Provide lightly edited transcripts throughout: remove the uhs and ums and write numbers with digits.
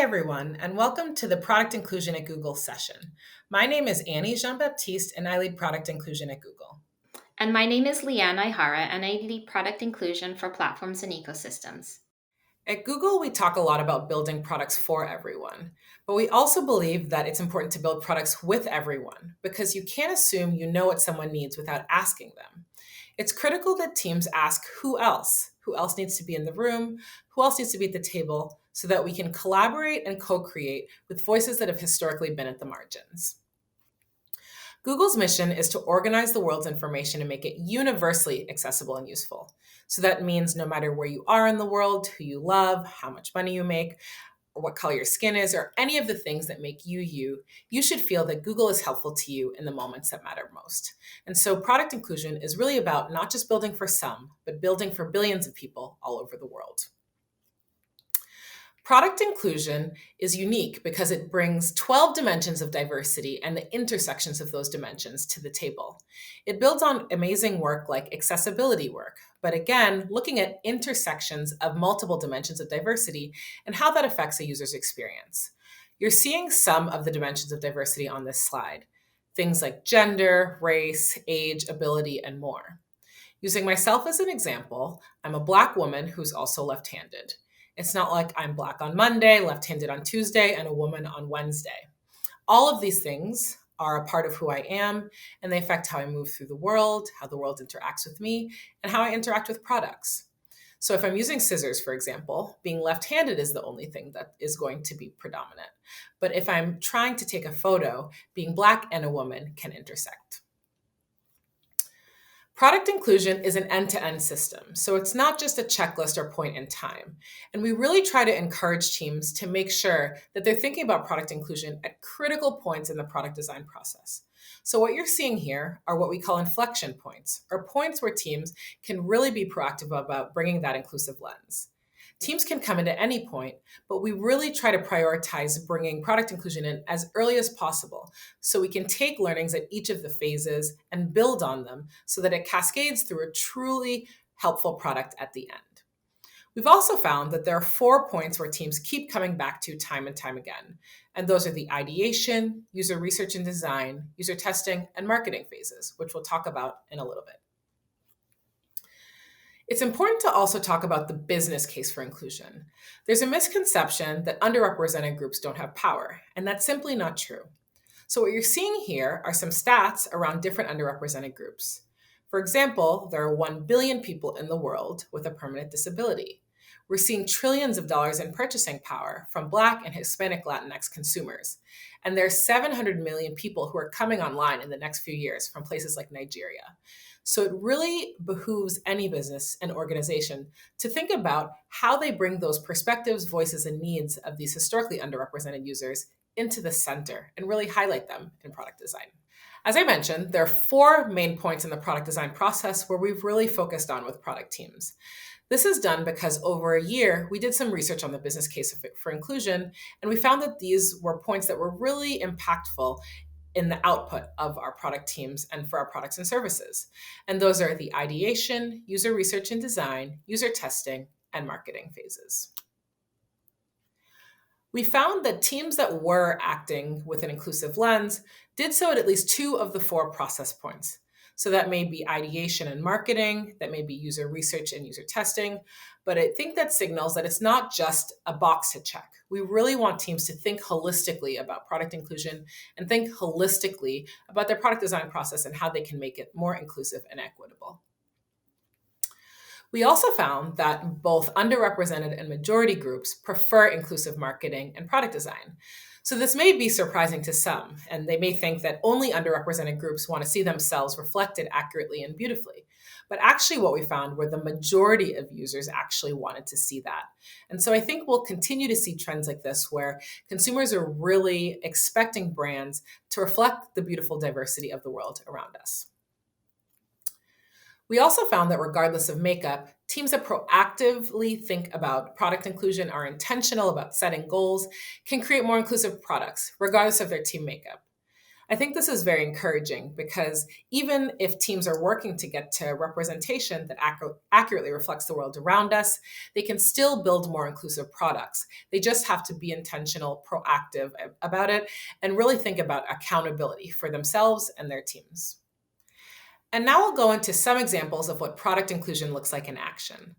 everyone, and welcome to the Product Inclusion at Google session. My name is Annie Jean-Baptiste, and I lead Product Inclusion at Google. And my name is Liane Aihara, and I lead product inclusion for platforms and ecosystems. At Google, we talk a lot about building products for everyone, but we also believe that it's important to build products with everyone because you can't assume you know what someone needs without asking them. It's critical that teams ask who else? Who else needs to be in the room? Who else needs to be at the table so that we can collaborate and co-create with voices that have historically been at the margins. Google's mission is to organize the world's information and make it universally accessible and useful. So that means no matter where you are in the world, who you love, how much money you make, or what color your skin is, or any of the things that make you you, you should feel that Google is helpful to you in the moments that matter most. And so product inclusion is really about not just building for some, but building for billions of people all over the world. Product inclusion is unique because it brings 12 dimensions of diversity and the intersections of those dimensions to the table. It builds on amazing work like accessibility work, but again, looking at intersections of multiple dimensions of diversity and how that affects a user's experience. You're seeing some of the dimensions of diversity on this slide, things like gender, race, age, ability, and more. Using myself as an example, I'm a Black woman who's also left-handed. It's not like I'm Black on Monday, left-handed on Tuesday, and a woman on Wednesday. All of these things are a part of who I am, and they affect how I move through the world, how the world interacts with me, and how I interact with products. So if I'm using scissors, for example, being left-handed is the only thing that is going to be predominant. But if I'm trying to take a photo, being Black and a woman can intersect. Product inclusion is an end-to-end system, so it's not just a checklist or point in time. And we really try to encourage teams to make sure that they're thinking about product inclusion at critical points in the product design process. So what you're seeing here are what we call inflection points, or points where teams can really be proactive about bringing that inclusive lens. Teams can come in at any point, but we really try to prioritize bringing product inclusion in as early as possible so we can take learnings at each of the phases and build on them so that it cascades through a truly helpful product at the end. We've also found that there are 4 points where teams keep coming back to time and time again, and those are the ideation, user research and design, user testing, and marketing phases, which we'll talk about in a little bit. It's important to also talk about the business case for inclusion. There's a misconception that underrepresented groups don't have power, and that's simply not true. So what you're seeing here are some stats around different underrepresented groups. For example, there are 1 billion people in the world with a permanent disability. We're seeing trillions of dollars in purchasing power from Black and Hispanic Latinx consumers. And there are 700 million people who are coming online in the next few years from places like Nigeria. So it really behooves any business and organization to think about how they bring those perspectives, voices, and needs of these historically underrepresented users into the center and really highlight them in product design. As I mentioned, there are 4 main points in the product design process where we've really focused on with product teams. This is done because over a year, we did some research on the business case for inclusion, and we found that these were points that were really impactful in the output of our product teams and for our products and services. And those are the ideation, user research and design, user testing, and marketing phases. We found that teams that were acting with an inclusive lens did so at least 2 of the 4 process points. So that may be ideation and marketing, that may be user research and user testing, but I think that signals that it's not just a box to check. We really want teams to think holistically about product inclusion and think holistically about their product design process and how they can make it more inclusive and equitable. We also found that both underrepresented and majority groups prefer inclusive marketing and product design. So this may be surprising to some, and they may think that only underrepresented groups want to see themselves reflected accurately and beautifully. But actually what we found were the majority of users actually wanted to see that. And so I think we'll continue to see trends like this where consumers are really expecting brands to reflect the beautiful diversity of the world around us. We also found that regardless of makeup, teams that proactively think about product inclusion, are intentional about setting goals, can create more inclusive products, regardless of their team makeup. I think this is very encouraging because even if teams are working to get to representation that accurately reflects the world around us, they can still build more inclusive products. They just have to be intentional, proactive about it, and really think about accountability for themselves and their teams. And now we'll go into some examples of what product inclusion looks like in action.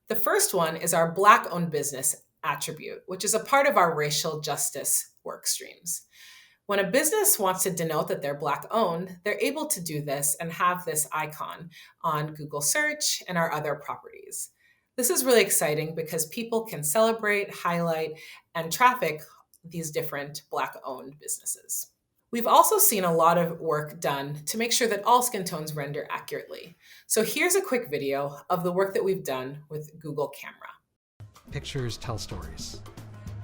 The first one is our Black owned business attribute, which is a part of our racial justice work streams. When a business wants to denote that they're Black owned, they're able to do this and have this icon on Google search and our other properties. This is really exciting because people can celebrate, highlight, and traffic these different Black owned businesses. We've also seen a lot of work done to make sure that all skin tones render accurately. So here's a quick video of the work that we've done with Google Camera. Pictures tell stories.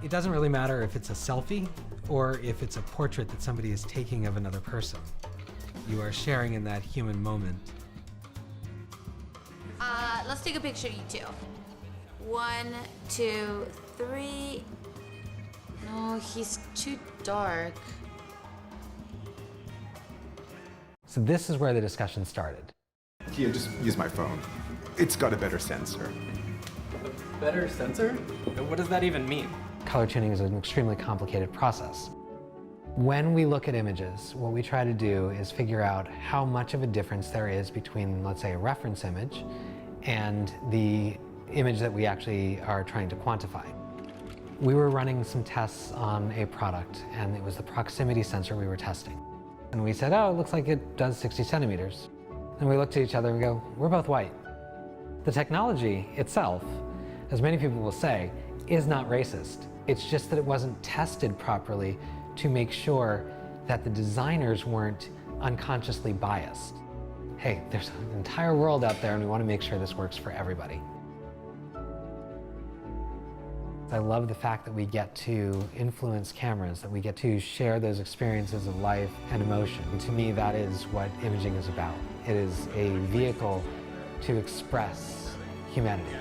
It doesn't really matter if it's a selfie or if it's a portrait that somebody is taking of another person. You are sharing in that human moment. Let's take a picture of you two. 1, 2, 3. No, he's too dark. So this is where the discussion started. Here, just use my phone. It's got a better sensor. A better sensor? What does that even mean? Color tuning is an extremely complicated process. When we look at images, what we try to do is figure out how much of a difference there is between, let's say, a reference image and the image that we actually are trying to quantify. We were running some tests on a product, and it was the proximity sensor we were testing. And we said, oh, it looks like it does 60 centimeters. And we looked at each other and go, we're both white. The technology itself, as many people will say, is not racist. It's just that it wasn't tested properly to make sure that the designers weren't unconsciously biased. Hey, there's an entire world out there and we want to make sure this works for everybody. I love the fact that we get to influence cameras, that we get to share those experiences of life and emotion. And to me, that is what imaging is about. It is a vehicle to express humanity.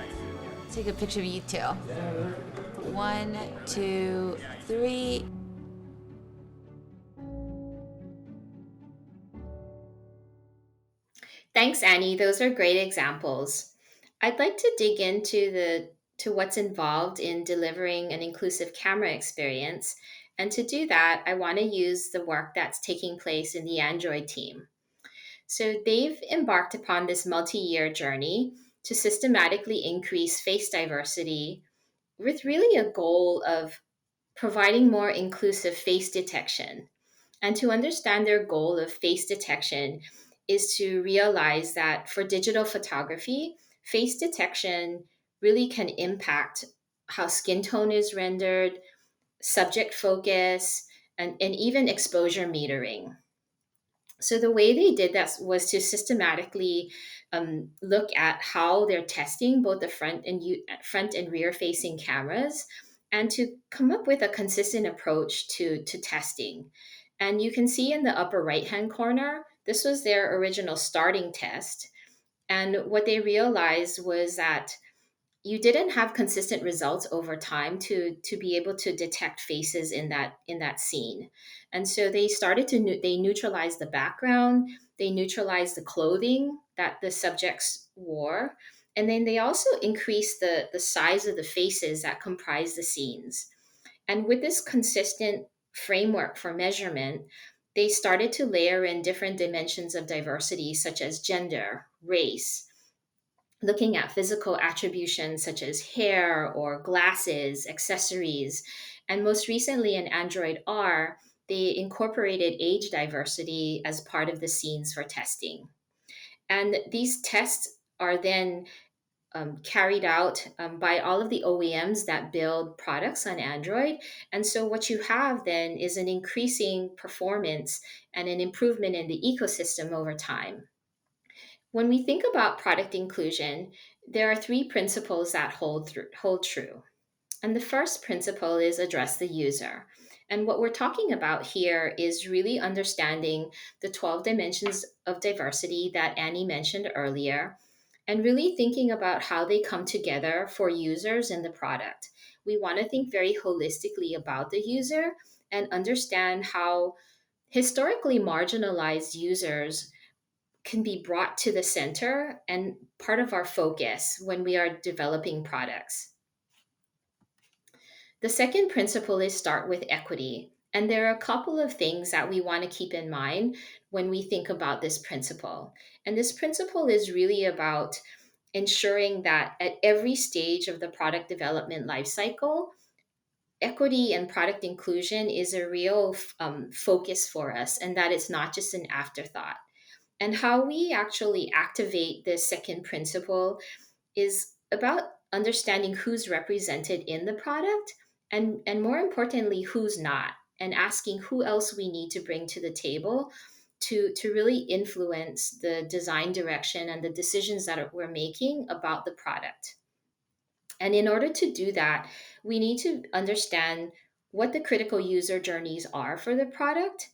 Take a picture of you two. 1, 2, 3. Thanks, Annie. Those are great examples. I'd like to dig into what's involved in delivering an inclusive camera experience. And to do that, I want to use the work that's taking place in the Android team. So they've embarked upon this multi-year journey to systematically increase face diversity with really a goal of providing more inclusive face detection. And to understand their goal of face detection is to realize that for digital photography, face detection really can impact how skin tone is rendered, subject focus, and even exposure metering. So the way they did that was to systematically look at how they're testing both the front and rear facing cameras, and to come up with a consistent approach to testing. And you can see in the upper right hand corner, this was their original starting test. And what they realized was that you didn't have consistent results over time to be able to detect faces in that scene. And so they started to they neutralized the background, they neutralized the clothing that the subjects wore, and then they also increased the size of the faces that comprise the scenes. And with this consistent framework for measurement, they started to layer in different dimensions of diversity, such as gender, race, looking at physical attributions such as hair or glasses, accessories, and most recently in Android R, they incorporated age diversity as part of the scenes for testing. And these tests are then carried out by all of the OEMs that build products on Android. And so what you have then is an increasing performance and an improvement in the ecosystem over time. When we think about product inclusion, there are three principles that hold true. And the first principle is address the user. And what we're talking about here is really understanding the 12 dimensions of diversity that Annie mentioned earlier, and really thinking about how they come together for users in the product. We want to think very holistically about the user and understand how Historically marginalized users can be brought to the center and part of our focus when we are developing products. The second principle is start with equity. And there are a couple of things that we want to keep in mind when we think about this principle. And this principle is really about ensuring that at every stage of the product development lifecycle, equity and product inclusion is a real focus for us, and that it's not just an afterthought. And how we actually activate this second principle is about understanding who's represented in the product and more importantly, who's not, and asking who else we need to bring to the table to really influence the design direction and the decisions that we're making about the product. And in order to do that, we need to understand what the critical user journeys are for the product,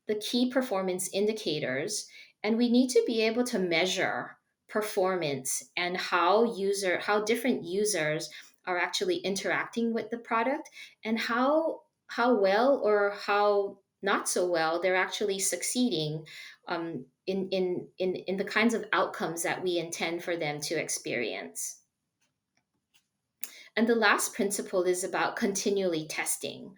the key performance indicators, and we need to be able to measure performance and how different users are actually interacting with the product, and how well or how not so well they're actually succeeding in the kinds of outcomes that we intend for them to experience. And the last principle is about continually testing.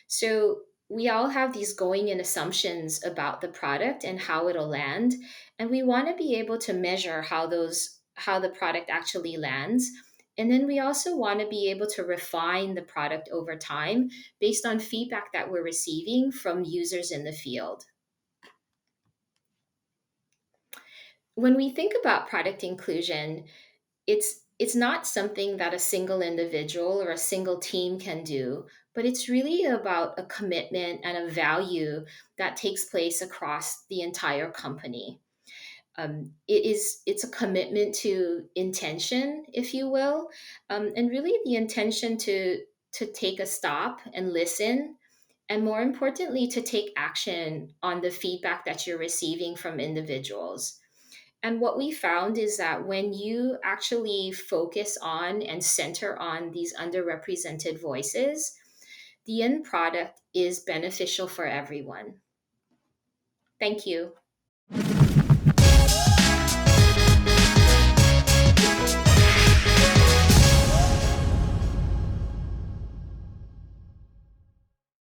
So we all have these going in assumptions about the product and how it'll land, and we want to be able to measure how the product actually lands. And then we also want to be able to refine the product over time based on feedback that we're receiving from users in the field. When we think about product inclusion, it's not something that a single individual or a single team can do, but it's really about a commitment and a value that takes place across the entire company. It's a commitment to intention, if you will, and really the intention to take a stop and listen, and more importantly, to take action on the feedback that you're receiving from individuals. And what we found is that when you actually focus on and center on these underrepresented voices, the end product is beneficial for everyone. Thank you.